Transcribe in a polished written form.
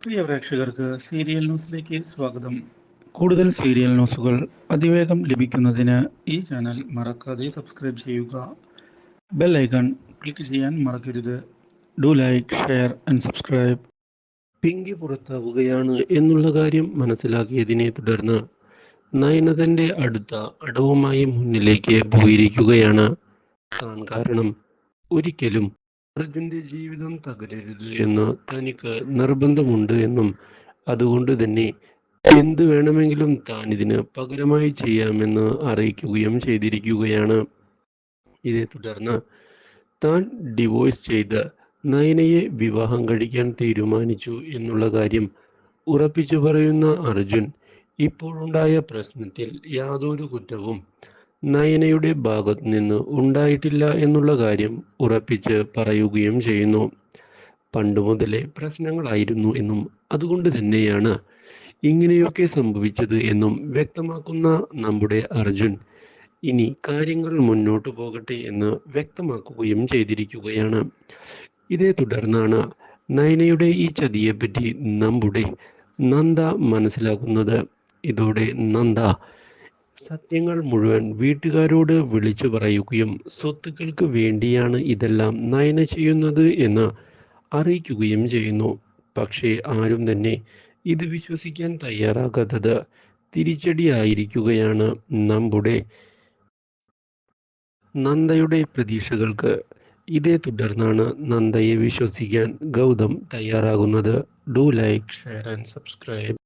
പ്രിയ പ്രേക്ഷകർക്ക് സീരിയൽ ന്യൂസിലേക്ക് സ്വാഗതം. കൂടുതൽ സീരിയൽ ന്യൂസുകൾ അതിവേഗം ലഭിക്കുന്നതിന് ഈ ചാനൽ മറക്കാതെ സബ്സ്ക്രൈബ് ചെയ്യുക. ബെൽ ഐക്കൺ ക്ലിക്ക് ചെയ്യാൻ മറക്കരുത്. Do like, share and subscribe. Pinky പുറത്താവുകയാണ് എന്നുള്ള കാര്യം മനസ്സിലാക്കിയതിനെ തുടർന്ന് നയന തന്റെ അടുത്ത അടവുമായി മുന്നിലേക്ക് പോയിരിക്കുകയാണ്. താൻ കാരണം ഒരിക്കലും അർജുന്റെ ജീവിതം തകരരുത് എന്ന് തനിക്ക് നിർബന്ധമുണ്ട് എന്നും അതുകൊണ്ട് തന്നെ എന്ത് വേണമെങ്കിലും താൻ ഇതിന് പകരമായി ചെയ്യാമെന്ന് അറിയിക്കുകയും ചെയ്തിരിക്കുകയാണ്. ഇതേ തുടർന്ന് താൻ ഡിവോഴ്സ് ചെയ്ത് നയനയെ വിവാഹം കഴിക്കാൻ തീരുമാനിച്ചു എന്നുള്ള കാര്യം ഉറപ്പിച്ചു പറയുന്ന അർജുൻ ഇപ്പോഴുണ്ടായ പ്രശ്നത്തിൽ യാതൊരു കുറ്റവും നയനയുടെ ഭാഗത്തു നിന്ന് ഉണ്ടായിട്ടില്ല എന്നുള്ള കാര്യം ഉറപ്പിച്ച് പറയുകയും ചെയ്യുന്നു. പണ്ട് മുതലേ പ്രശ്നങ്ങളായിരുന്നു എന്നും അതുകൊണ്ട് തന്നെയാണ് ഇങ്ങനെയൊക്കെ സംഭവിച്ചത് എന്നും വ്യക്തമാക്കുന്ന നമ്മുടെ അർജുൻ ഇനി കാര്യങ്ങൾ മുന്നോട്ടു പോകട്ടെ എന്ന് വ്യക്തമാക്കുകയും ചെയ്തിരിക്കുകയാണ്. ഇതേ തുടർന്നാണ് നയനയുടെ ഈ ചതിയെപ്പറ്റി നമ്മുടെ നന്ദ മനസ്സിലാക്കുന്നത്. ഇതോടെ നന്ദ സത്യങ്ങൾ മുഴുവൻ വീട്ടുകാരോട് വിളിച്ചു പറയുകയും സ്വത്തുക്കൾക്ക് വേണ്ടിയാണ് ഇതെല്ലാം നയന ചെയ്യുന്നത് എന്ന് അറിയിക്കുകയും ചെയ്യുന്നു. പക്ഷേ ആരും തന്നെ ഇത് വിശ്വസിക്കാൻ തയ്യാറാകാത്തത് തിരിച്ചടിയായിരിക്കുകയാണ് നമ്മുടെ നന്ദയുടെ പ്രതീക്ഷകൾക്ക്. ഇതേ തുടർന്നാണ് നന്ദയെ വിശ്വസിക്കാൻ ഗൗതം തയ്യാറാകുന്നത്. Do like, share and subscribe.